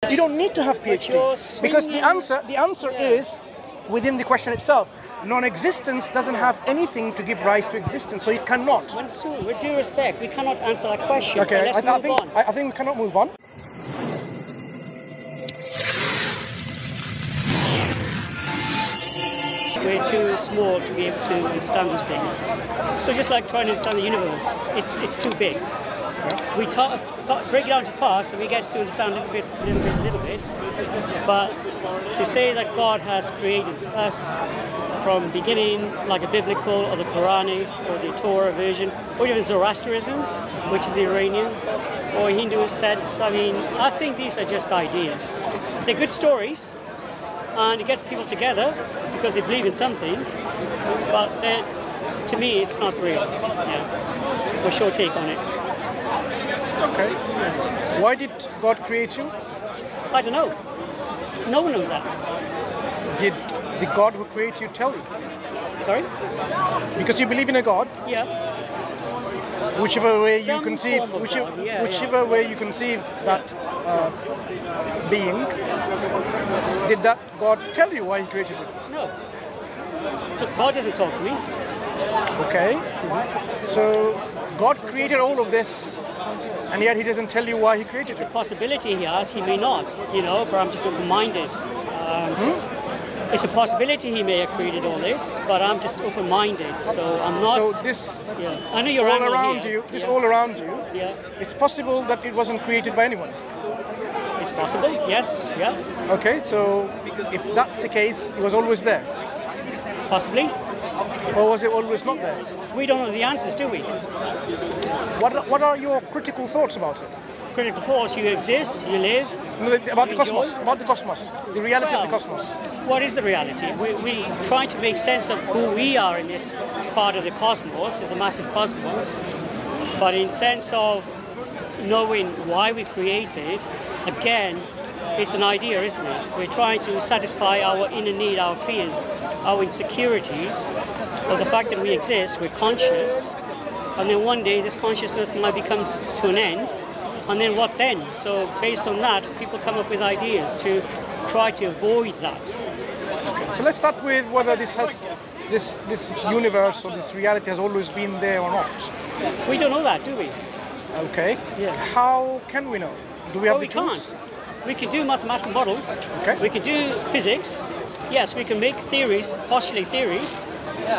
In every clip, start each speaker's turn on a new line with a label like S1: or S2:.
S1: You don't need to have PhD because the answer is within the question itself. Non-existence doesn't have anything to give rise to existence, so it cannot.
S2: Mansur, with due respect, we cannot answer that question.
S1: Okay,
S2: let's move on.
S1: I think we cannot move on.
S2: We're too small to be able to understand these things. So just like trying to understand the universe, it's too big. We break it down to parts and we get to understand a little bit. But to say that God has created us from beginning, like a biblical or the Quranic or the Torah version, or even Zoroastrianism, which is Iranian, or Hindu sects, I think these are just ideas. They're good stories, and it gets people together because they believe in something, but to me it's not real. Yeah. What's your take on it?
S1: Okay. Why did God create you?
S2: I don't know. No one knows that.
S1: Did the God who created you tell you?
S2: Sorry?
S1: Because you believe in a God.
S2: Yeah.
S1: Whichever way
S2: Some
S1: you conceive,
S2: form of God.
S1: whichever way you conceive that being, did that God tell you why He created you?
S2: No. God doesn't talk to me.
S1: Okay. So God created all of this, and yet He doesn't tell you why He created
S2: It's
S1: it.
S2: a possibility He has. He may not, but I'm just open-minded. It's a possibility He may have created all this, but I'm just open-minded, so I'm not.
S1: So this
S2: I know you're
S1: all around
S2: here.
S1: you, all around you.
S2: Yeah.
S1: It's possible that it wasn't created by anyone.
S2: It's possible. Yes. Yeah.
S1: Okay. So if that's the case, it was always there,
S2: Possibly.
S1: or was it always not there?
S2: We don't know the answers, do we?
S1: What are your critical thoughts about it?
S2: Critical force. You exist. You live.
S1: No, about the
S2: You
S1: cosmos,
S2: enjoy?
S1: about the cosmos, the reality of the
S2: Well,
S1: cosmos.
S2: What is the reality? We try to make sense of who we are in this part of the cosmos. It's a massive cosmos. But in sense of knowing why we created, again, it's an idea, isn't it? We're trying to satisfy our inner need, our fears, our insecurities, of the fact that we exist, we're conscious, and then one day this consciousness might become to an end, and then what then? So based on that, people come up with ideas to try to avoid that.
S1: So let's start with whether this universe or this reality has always been there or not.
S2: We don't know that, do we?
S1: Okay.
S2: Yeah.
S1: How can we know? Do we have
S2: Well,
S1: the
S2: we
S1: tools?
S2: can't. We can do mathematical models.
S1: Okay.
S2: We can do physics. Yes, we can make theories, postulate theories,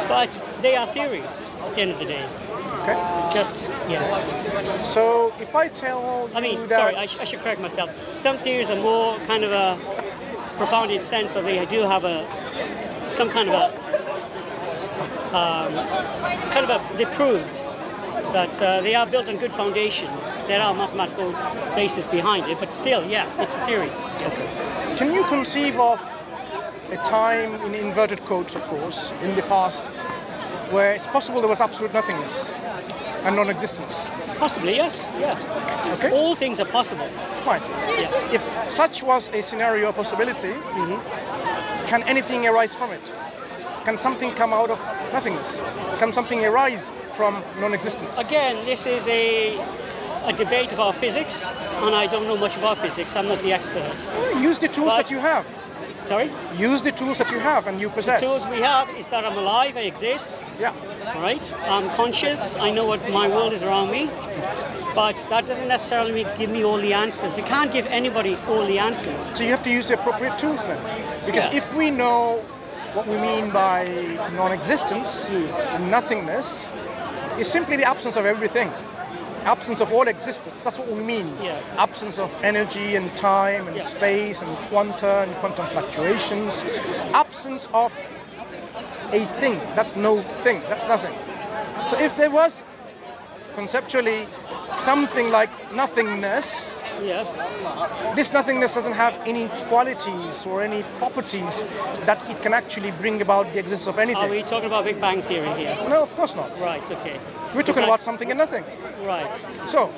S2: but they are theories at the end of the day.
S1: Okay.
S2: Just,
S1: So if I tell you that...
S2: sorry, I should correct myself. Some theories are more kind of a profound in sense of they do have some kind of they proved that they are built on good foundations. There are mathematical bases behind it, but still, it's a theory.
S1: Okay. Can you conceive of a time, in inverted quotes of course, in the past, where it's possible there was absolute nothingness and non-existence?
S2: Possibly, yes, yeah.
S1: Okay.
S2: All things are possible.
S1: Fine.
S2: Yeah.
S1: If such was a scenario or possibility, can anything arise from it? Can something come out of nothingness? Can something arise from non-existence?
S2: Again, this is a debate about physics, and I don't know much about physics. I'm not the expert.
S1: Use the tools that you have.
S2: Sorry?
S1: Use the tools that you have and you possess.
S2: The tools we have is that I'm alive, I exist,
S1: Yeah.
S2: right? I'm conscious, I know what my world is around me, but that doesn't necessarily give me all the answers. It can't give anybody all the answers.
S1: So you have to use the appropriate tools then. Because
S2: Yeah.
S1: if we know what we mean by non-existence and nothingness, is simply the absence of everything. Absence of all existence, that's what we mean.
S2: Yeah.
S1: Absence of energy and time and
S2: Yeah.
S1: space and quantum fluctuations. Absence of a thing, that's no thing, that's nothing. So if there was conceptually something like nothingness,
S2: Yeah.
S1: this nothingness doesn't have any qualities or any properties that it can actually bring about the existence of anything.
S2: Are we talking about Big Bang Theory here?
S1: No, of course not.
S2: Right, okay.
S1: We're talking about something and nothing.
S2: Right,
S1: So,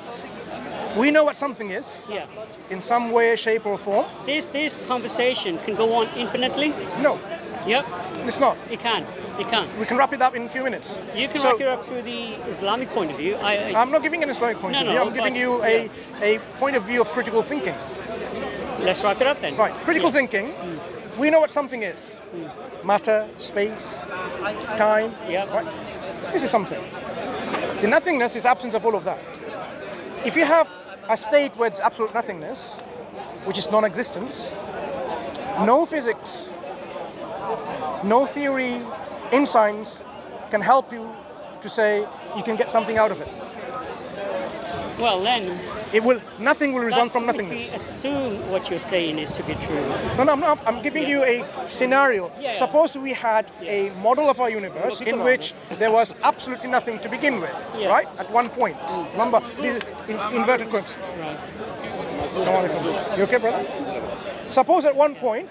S1: we know what something is,
S2: yeah.
S1: in some way, shape or form.
S2: This conversation can go on infinitely.
S1: No,
S2: Yep,
S1: it's not.
S2: it can.
S1: We can wrap it up in a few minutes.
S2: You can
S1: So,
S2: wrap it up through the Islamic point of view.
S1: I'm not giving an Islamic point
S2: No,
S1: of view.
S2: no,
S1: I'm giving
S2: but-
S1: you a point of view of critical thinking.
S2: Let's wrap it up then.
S1: Right, critical thinking. We know what something is. Matter, space, time.
S2: Yeah.
S1: Right? This is something. The nothingness is absence of all of that. If you have a state where it's absolute nothingness, which is non-existence, no physics, no theory in science can help you to say you can get something out of it.
S2: Well, then
S1: nothing will result from
S2: if
S1: nothingness.
S2: we assume what you're saying is to be true.
S1: No, I'm giving you a scenario.
S2: Yeah.
S1: Suppose we had a model of our universe in which there was absolutely nothing to begin with, right? At one point. Remember, this is inverted quotes.
S2: Right.
S1: You okay, brother? Suppose at one point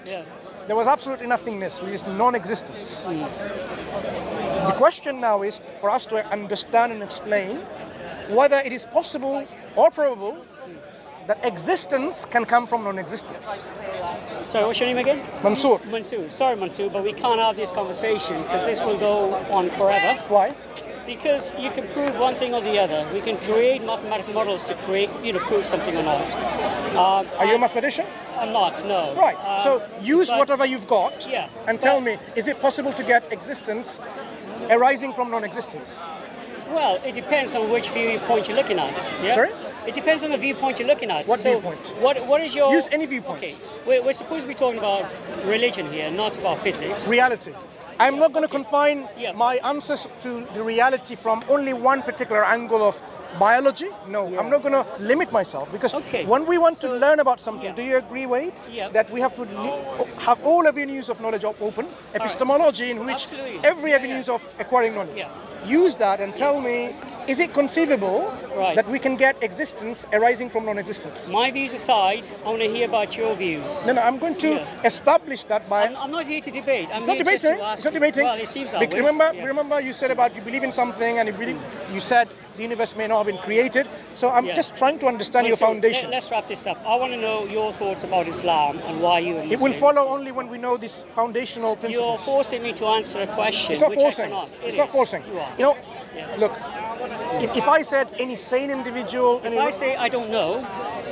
S1: there was absolutely nothingness, which is non-existence. The question now is for us to understand and explain whether it is possible or probable that existence can come from non-existence.
S2: Sorry, what's your name again?
S1: Mansur.
S2: Mansur. Sorry, Mansur, but we can't have this conversation because this will go on forever.
S1: Why?
S2: Because you can prove one thing or the other. We can create mathematical models to prove something or not.
S1: Are you a mathematician?
S2: I'm not, no.
S1: Right, so use whatever you've got and tell me, is it possible to get existence arising from non-existence?
S2: Well, it depends on which viewpoint you're looking at. Yeah?
S1: Sorry?
S2: It depends on the viewpoint you're looking at.
S1: What viewpoint?
S2: What is your...
S1: Use any viewpoint.
S2: Okay, we're supposed to be talking about religion here, not about physics.
S1: Reality. I'm not going to confine my answers to the reality from only one particular angle of biology. No, I'm not going to limit myself because when we want to learn about something, do you agree, Wade, that we have to have all avenues of knowledge open, epistemology in which every avenues of acquiring knowledge. Use that and tell me, is it conceivable that we can get existence arising from non-existence?
S2: My views aside, I want to hear about your views.
S1: No, I'm going to establish that by...
S2: I'm not here to debate.
S1: It's not debating. It's not debating.
S2: Well, it seems that way.
S1: Remember you said about you believe in something and you said the universe may not have been created. So I'm just trying to understand your foundation.
S2: Let's wrap this up. I want to know your thoughts about Islam and why you are Muslim.
S1: It will follow only when we know these foundational principles.
S2: You're forcing me to answer a question.
S1: It's not
S2: which
S1: forcing.
S2: I cannot.
S1: It's not forcing.
S2: You are.
S1: You know, look, if I said any sane individual...
S2: If I say I don't know,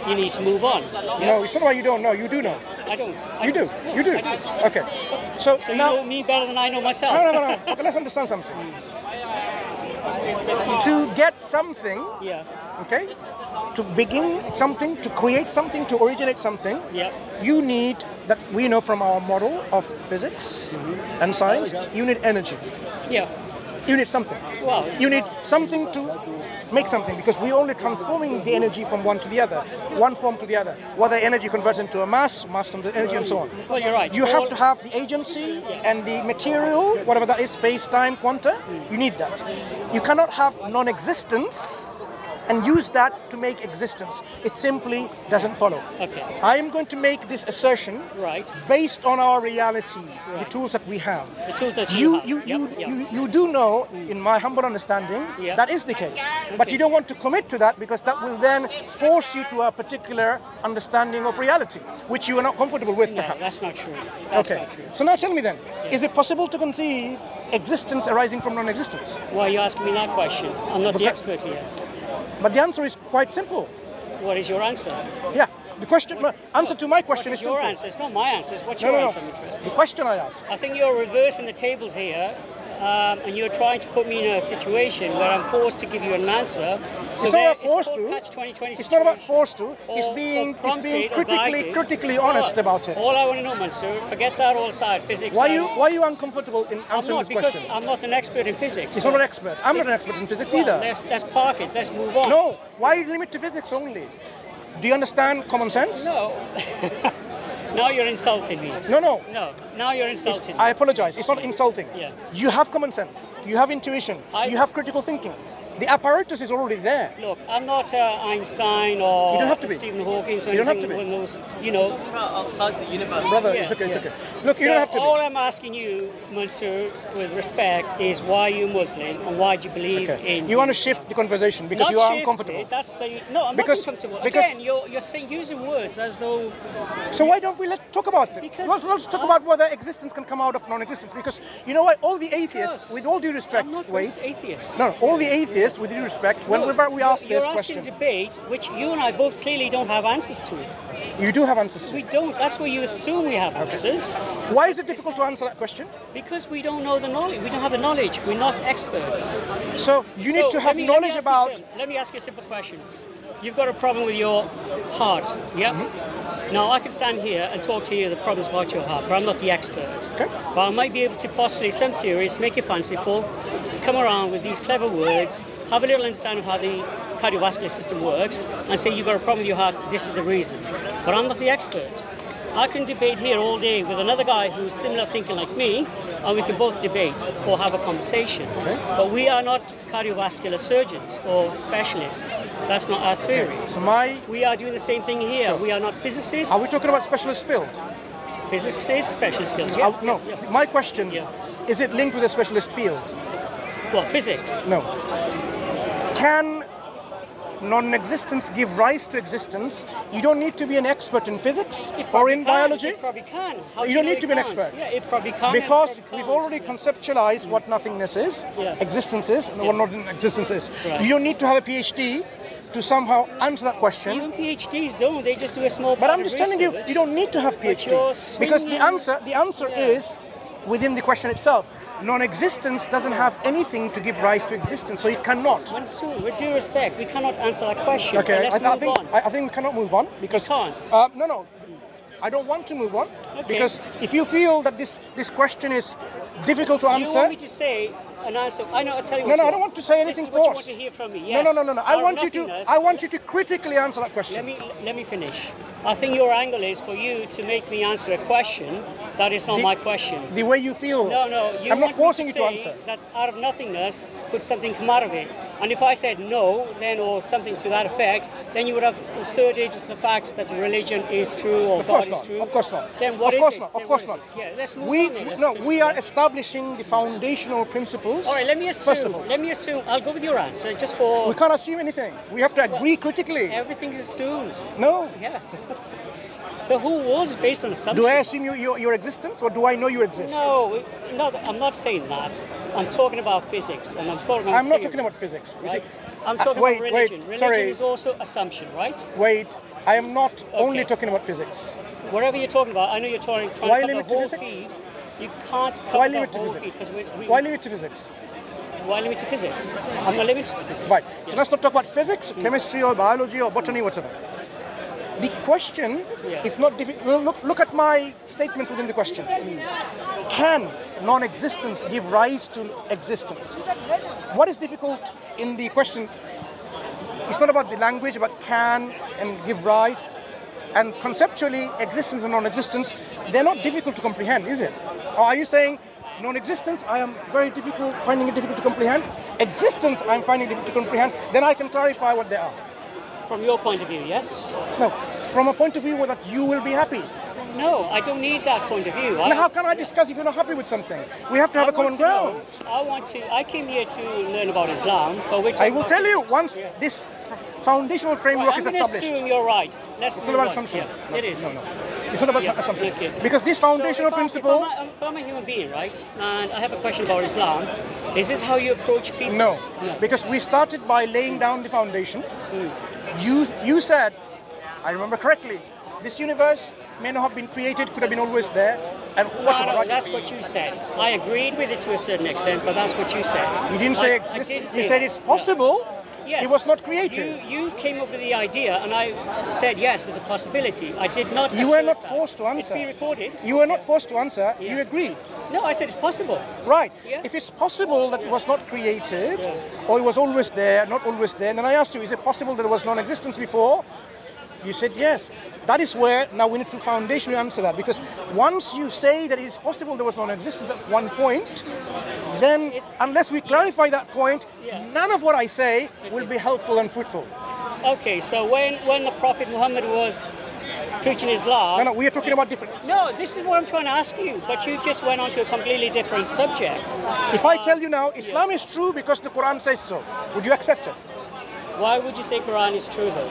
S2: you need to move on.
S1: No, it's not why you don't know. You do know.
S2: I don't.
S1: You do. You do. Okay. So
S2: now,
S1: you
S2: know me better than I know myself.
S1: No. Okay, let's understand something. To get something, okay, to begin something, to create something, to originate something, you need, that we know from our model of physics and science, you need energy. You need something.
S2: Well,
S1: you need something to make something, because we're only transforming the energy from one to the other, one form to the other. Whether energy converts into a mass converts into energy, and so on.
S2: Well, you're right.
S1: You have to have the agency and the material, whatever that is, space, time, quanta. You need that. You cannot have non-existence and use that to make existence. It simply doesn't follow.
S2: Okay.
S1: I am going to make this assertion based on our reality, the tools that we have.
S2: The tools that you have.
S1: You do know, in my humble understanding, that is the case. But you don't want to commit to that because that will then force you to a particular understanding of reality, which you are not comfortable with, perhaps.
S2: No, that's not true. That's not true.
S1: So now tell me then, is it possible to conceive existence arising from non-existence?
S2: Why are you asking me that question? I'm not the expert here.
S1: But the answer is quite simple.
S2: What is your answer?
S1: Yeah, the question, answer to my question is simple.
S2: Your answer, it's not my answer, it's what's your answer I'm interested in.
S1: The question I ask.
S2: I think you're reversing the tables here, and you're trying to put me in a situation where I'm forced to give you an answer.
S1: So it's not about forced to. It's not about forced to. It's being critically honest about it.
S2: All I want to know, Mansur, forget that all aside. Physics.
S1: Why are you uncomfortable in answering this question?
S2: Because I'm not an expert in physics.
S1: It's not an expert. I'm not an expert in physics either.
S2: Let's park it. Let's move on.
S1: No. Why limit to physics only? Do you understand common sense?
S2: No. Now you're insulting me.
S1: No.
S2: No, now you're insulting me.
S1: I apologize. It's not insulting.
S2: Yeah.
S1: You have common sense. You have intuition. You have critical thinking. The apparatus is already there.
S2: Look, I'm not Einstein or
S1: you don't have to be.
S2: Stephen Hawking.
S1: You don't have to be.
S2: Outside the universe.
S1: Brother, it's okay. Look, you don't have to be.
S2: All I'm asking you, Mansur, with respect, is why you're Muslim and why do you believe in...
S1: You want to shift the conversation because you are uncomfortable.
S2: No, I'm not uncomfortable. Again, you're using words as though...
S1: So why don't we talk about it? Let's talk about whether existence can come out of non-existence, because you know what? All the atheists, with all due respect...
S2: I'm not
S1: Wade,
S2: atheist.
S1: No, all the atheists is, with due respect, whenever we ask this
S2: you're
S1: question.
S2: asking a debate which you and I both clearly don't have answers to.
S1: You do have answers to
S2: We
S1: it.
S2: don't. That's where you assume we have answers.
S1: Why is it difficult to answer that question?
S2: Because we don't know the knowledge. We don't have the knowledge. We're not experts.
S1: So you need to have knowledge about.
S2: Let me ask you a simple question. You've got a problem with your heart, yeah? Now, I can stand here and talk to you the problems about your heart, but I'm not the expert.
S1: Okay.
S2: But I might be able to postulate some theories, make you fanciful, come around with these clever words, have a little understanding of how the cardiovascular system works, and say you've got a problem with your heart, this is the reason. But I'm not the expert. I can debate here all day with another guy who's similar thinking like me, and we can both debate or have a conversation.
S1: Okay.
S2: But we are not cardiovascular surgeons or specialists. That's not our theory.
S1: So
S2: We are doing the same thing here. We are not physicists.
S1: are we talking about specialist field?
S2: Physics is specialist skills. Yeah.
S1: No.
S2: Yeah.
S1: My question,
S2: Yeah.
S1: is it linked with a specialist field?
S2: What, physics?
S1: No. Can non-existence give rise to existence? You don't need to be an expert in physics
S2: It
S1: or
S2: probably
S1: in
S2: can.
S1: biology.
S2: It probably can. How do
S1: You don't
S2: know
S1: need
S2: it
S1: to be an
S2: can't?
S1: expert.
S2: Yeah, it probably can.
S1: Because
S2: it probably
S1: we've
S2: can't.
S1: already conceptualized what nothingness is,
S2: Yeah.
S1: existence is, and what not existence is.
S2: Right.
S1: You don't need to have a PhD to somehow answer that question.
S2: Even PhDs don't. They just do a small
S1: But
S2: part
S1: I'm
S2: of
S1: just telling you,
S2: research.
S1: you don't need to have
S2: But
S1: PhD
S2: you're
S1: because the
S2: swinging-
S1: answer
S2: Yeah.
S1: is within the question itself. Non-existence doesn't have anything to give rise to existence, so it cannot.
S2: Mansur, with due respect, we cannot answer that question.
S1: Okay,
S2: Let's
S1: I
S2: move
S1: think
S2: on.
S1: I think we cannot move on because
S2: We can't?
S1: No, I don't want to move on
S2: Okay.
S1: because if you feel that this question is difficult to
S2: You
S1: answer.
S2: want me to say an answer? I know. I'll tell you
S1: No,
S2: what.
S1: no,
S2: you
S1: I don't want to say
S2: This
S1: anything
S2: is what you
S1: forced.
S2: want to hear from me.
S1: No,
S2: Yes.
S1: no. I
S2: Our
S1: want
S2: nothingness-
S1: you to critically answer that question.
S2: Let me finish. I think your angle is for you to make me answer a question that is not my question.
S1: The way you feel.
S2: No. You
S1: I'm not
S2: want me
S1: forcing you to
S2: say
S1: answer.
S2: that out of nothingness could something come out of it. And if I said no, then or something to that effect, then you would have asserted the fact that religion is true or
S1: Of course
S2: God
S1: not.
S2: is true.
S1: Of course not.
S2: Then what
S1: Of
S2: is
S1: course
S2: it?
S1: not.
S2: Then
S1: Of
S2: what
S1: course
S2: is
S1: not.
S2: it? Yeah, let's move
S1: We
S2: on. then. Let's
S1: no,
S2: move
S1: we
S2: on.
S1: are establishing the foundational principles.
S2: All right, let me
S1: First of
S2: assume.
S1: all,
S2: Let me assume. I'll go with your answer just for
S1: we can't assume anything. We have to agree critically.
S2: everything is assumed.
S1: No.
S2: Yeah. The whole world is based on assumptions.
S1: Do I assume your existence, or do I know you exist?
S2: No, I'm not saying that. I'm talking about physics, and I'm talking about
S1: I'm not
S2: theories,
S1: talking about physics. You see,
S2: right? I'm talking
S1: wait,
S2: about
S1: wait,
S2: religion. Religion
S1: sorry.
S2: is also assumption, right?
S1: Wait, I am not only
S2: Okay.
S1: talking about physics.
S2: Whatever you're talking about, I know you're trying
S1: Why
S2: to cover
S1: limit
S2: the
S1: to
S2: whole
S1: physics?
S2: feed. You can't cover
S1: Why
S2: the
S1: limit to
S2: whole feed
S1: physics?
S2: because
S1: Why limit to physics?
S2: why limit to physics? I'm not limited to physics.
S1: Right.
S2: Yeah.
S1: So let's not talk about physics, chemistry, or biology, or botany, whatever. The question
S2: Yeah.
S1: is not difficult. Look at my statements within the question. Can non-existence give rise to existence? What is difficult in the question? It's not about the language, but can and give rise. And conceptually, existence and non-existence, they're not difficult to comprehend, is it? Or are you saying non-existence, I am finding it difficult to comprehend? Existence, I'm finding it difficult to comprehend. Then I can clarify what they are.
S2: From your point of view, yes?
S1: No, from a point of view that you will be happy.
S2: No, I don't need that point of view.
S1: Now, how can I discuss if you're not happy with something? We have to have a common ground.
S2: I came here to learn about Islam, but we're
S1: I
S2: talking
S1: will
S2: about
S1: tell you
S2: physics.
S1: once
S2: Yeah.
S1: this foundational framework
S2: I'm
S1: is
S2: going to
S1: established.
S2: assume you're right. Let's
S1: It's
S2: move
S1: not about
S2: on.
S1: assumption.
S2: Yeah,
S1: No,
S2: it is.
S1: No. It's not about
S2: Yeah,
S1: assumption.
S2: okay.
S1: Because this foundational
S2: So
S1: principle.
S2: if I'm a human being, right, and I have a question about Islam, is this how you approach people?
S1: No, because we started by laying down the foundation. You said, I remember correctly, this universe may not have been created, could have been always there, and whatever.
S2: No,
S1: right?
S2: that's what you said. I agreed with it to a certain extent, but that's what you said.
S1: You didn't say
S2: I
S1: exist.
S2: didn't
S1: You
S2: say
S1: said
S2: that.
S1: it's possible.
S2: Yes.
S1: It was not created.
S2: You came up with the idea, and I said yes, there's a possibility. I did not.
S1: You were
S2: assert
S1: not
S2: that.
S1: forced to answer.
S2: It's being recorded.
S1: You were not forced to answer.
S2: Yeah.
S1: You agreed.
S2: No, I said it's possible.
S1: Right.
S2: Yeah.
S1: If it's possible that it was not created,
S2: Yeah.
S1: or it was always there, not always there, and then I asked you, is it possible that there was non-existence before? You said yes. That is where now we need to foundationally answer that, because once you say that it is possible there was non-existence at one point, then unless we clarify that point,
S2: Yeah.
S1: none of what I say will be helpful and fruitful.
S2: Okay, so when the Prophet Muhammad was preaching Islam.
S1: No, we are talking about different.
S2: No, this is what I'm trying to ask you, but you just went on to a completely different subject.
S1: If I tell you now, Islam is true because the Quran says so, would you accept it?
S2: Why would you say Quran is true though?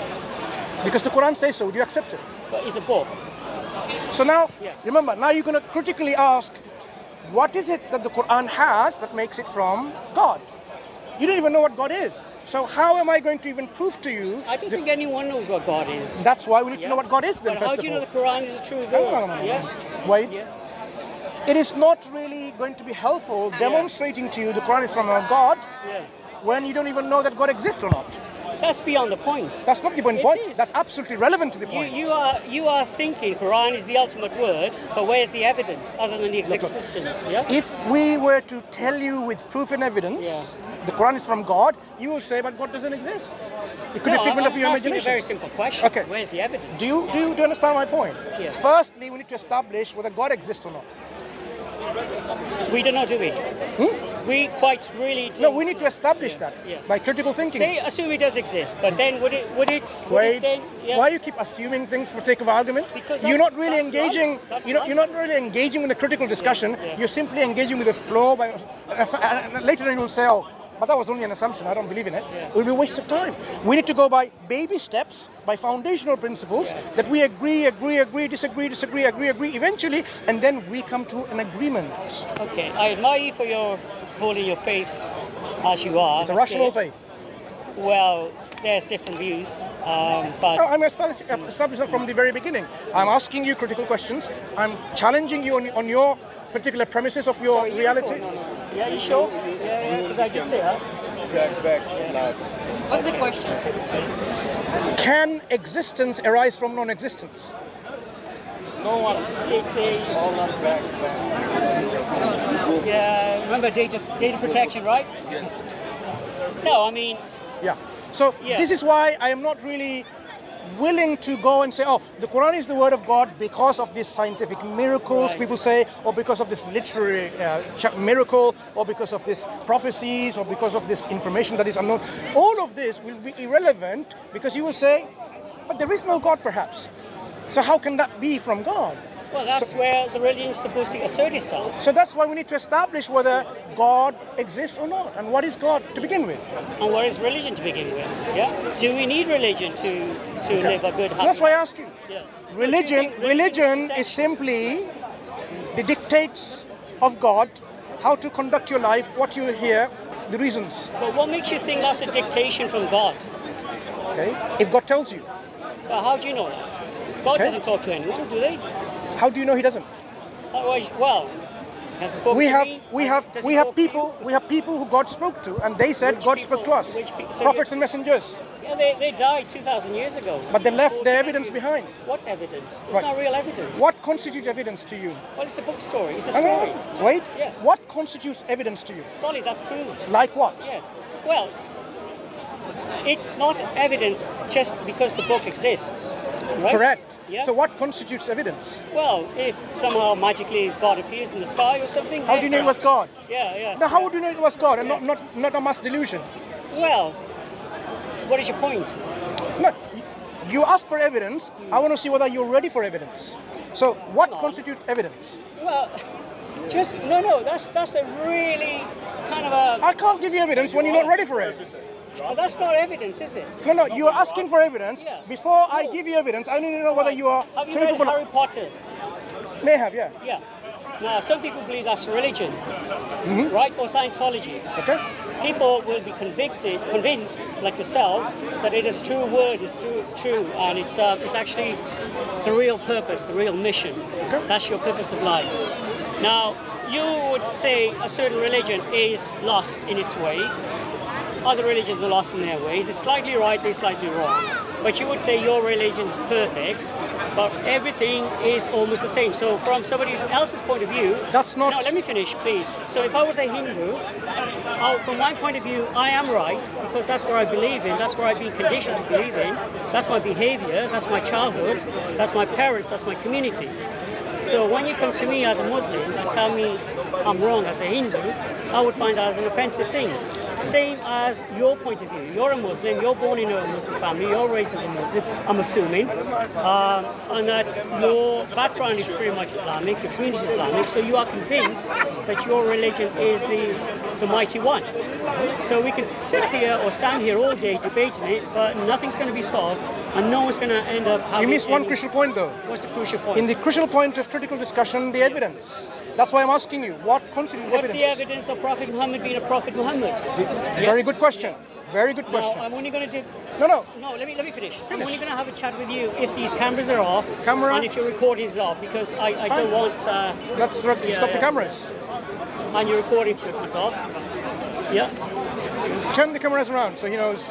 S1: Because the Quran says so, would you accept it?
S2: But it's a book.
S1: So now,
S2: Yeah.
S1: remember, now you're going to critically ask, what is it that the Quran has that makes it from God? You don't even know what God is. So how am I going to even prove to you?
S2: I don't think anyone knows what God is.
S1: That's why we need to know what God is then,
S2: But
S1: first
S2: how
S1: of
S2: do you
S1: all.
S2: know the Quran is a true word?
S1: No.
S2: Yeah.
S1: Wait.
S2: Yeah.
S1: It is not really going to be helpful demonstrating to you the Quran is from our God when you don't even know that God exists or not.
S2: That's beyond the point.
S1: That's not the point.
S2: Is.
S1: That's absolutely relevant to the point.
S2: You are thinking Quran is the ultimate word, but where's the evidence other than the existence? Yeah.
S1: If we were to tell you with proof and evidence the Quran is from God, you will say, but God doesn't exist. It could be a figment of your
S2: I'm asking
S1: imagination.
S2: a very simple question.
S1: Okay.
S2: Where's the evidence?
S1: Do you understand my point?
S2: Yeah.
S1: Firstly, we need to establish whether God exists or not.
S2: We do not do it. We quite really do.
S1: No, we need to establish that by critical thinking.
S2: Say, assume it does exist, but then would it
S1: Wait,
S2: then,
S1: why you keep assuming things for sake of argument?
S2: Because
S1: you're not really
S2: that's
S1: engaging.
S2: Right.
S1: You're not really engaging in a critical discussion. You're simply engaging with the flow. And later on, you will say, "Oh, but that was only an assumption. I don't believe in it." It will be a waste of time. We need to go by baby steps, by foundational principles that we agree, disagree, agree, eventually, and then we come to an agreement.
S2: Okay, I admire you for your holding your faith as you are.
S1: It's a rational faith.
S2: Well, there's different views, but...
S1: No, I'm establishing that from the very beginning. I'm asking you critical questions. I'm challenging you on your particular premises of your reality.
S2: No. Yeah, you sure? Yeah, because I did say that.
S3: Back.
S4: What's the question?
S1: Can existence arise from non-existence?
S3: No one.
S2: It's
S3: All not back.
S2: yeah. Remember data protection, right?
S3: Yes.
S2: No, I mean.
S1: Yeah. So this is why I am not really willing to go and say, oh, the Quran is the word of God because of these scientific miracles, people say, or because of this literary miracle, or because of these prophecies, or because of this information that is unknown. All of this will be irrelevant because you will say, but there is no God perhaps. So how can that be from God?
S2: Well, that's where the religion is supposed to assert itself.
S1: So that's why we need to establish whether God exists or not, and what is God to begin with.
S2: And what is religion to begin with? Yeah. Do we need religion to live a good, happy
S1: So that's why I ask you.
S2: Yeah.
S1: Religion is simply the dictates of God, how to conduct your life, what you hear, the reasons.
S2: But what makes you think that's a dictation from God?
S1: Okay. If God tells you.
S2: Well, how do you know that? God doesn't talk to anyone, do they?
S1: How do you know He doesn't?
S2: Well, has he spoken
S1: We
S2: to
S1: have
S2: me?
S1: we have
S2: Does he
S1: we have
S2: talk to
S1: people who God spoke to, and they said
S2: Which
S1: God
S2: people?
S1: spoke to us.
S2: Which people? So
S1: Prophets and messengers.
S2: you? Yeah, they died 2,000 years ago.
S1: But they left their
S2: Unfortunately.
S1: evidence behind.
S2: What evidence? It's
S1: Right.
S2: not real evidence.
S1: What constitutes evidence to you?
S2: Well, it's a book story. It's a
S1: Hang
S2: story.
S1: on. Wait.
S2: Yeah.
S1: What constitutes evidence to you?
S2: Solid, that's proved.
S1: Like what?
S2: Yeah. Well, it's not evidence just because the book exists. Right?
S1: Correct.
S2: Yeah.
S1: So what constitutes evidence?
S2: Well, if somehow magically God appears in the sky or something.
S1: How do you know it was God?
S2: Yeah.
S1: Now, how would you know it was God and not a mass delusion?
S2: Well, what is your point?
S1: No, you ask for evidence. I want to see whether you're ready for evidence. So, what constitutes evidence?
S2: Well, just no. That's a really kind of a.
S1: I can't give you evidence when you're not ready for it.
S2: Well, that's not evidence, is it?
S1: No, you are asking for evidence.
S2: Yeah.
S1: Before I give you evidence, I need to know whether you are
S2: Have you
S1: capable
S2: read Harry Potter?
S1: May have, yeah.
S2: Yeah. Now, some people believe that's religion, right? Or Scientology.
S1: Okay.
S2: People will be convinced, like yourself, that it is true word, is true, and it's actually the real purpose, the real mission.
S1: Okay.
S2: That's your purpose of life. Now, you would say a certain religion is lost in its way. Other religions are lost in their ways. It's slightly right, they're slightly wrong. But you would say your religion's perfect, but everything is almost the same. So from somebody else's point of view...
S1: That's not...
S2: No, let me finish, please. So if I was a Hindu, from my point of view, I am right, because that's what I believe in, that's what I've been conditioned to believe in, that's my behavior, that's my childhood, that's my parents, that's my community. So when you come to me as a Muslim and tell me I'm wrong as a Hindu, I would find that as an offensive thing. Same as your point of view. You're a Muslim, you're born in a Muslim family, you're raised as a Muslim, I'm assuming, and that your background is pretty much Islamic, your community is Islamic, so you are convinced that your religion is the the mighty one. So we can sit here or stand here all day debating it, but nothing's going to be solved, and no one's going to end up having...
S1: You missed one crucial point, though.
S2: What's the crucial point?
S1: In the crucial point of critical discussion, the evidence. That's why I'm asking you, what constitutes
S2: What's
S1: evidence?
S2: the evidence of Prophet Muhammad being a Prophet Muhammad?
S1: Very good question. Very good question.
S2: No, I'm only going to do...
S1: No.
S2: No, let me finish. I'm only going to have a chat with you if these cameras are off and if your recording is off, because I don't want...
S1: Let's stop the cameras.
S2: And your recording equipment off. Yeah.
S1: Turn the cameras around so he knows.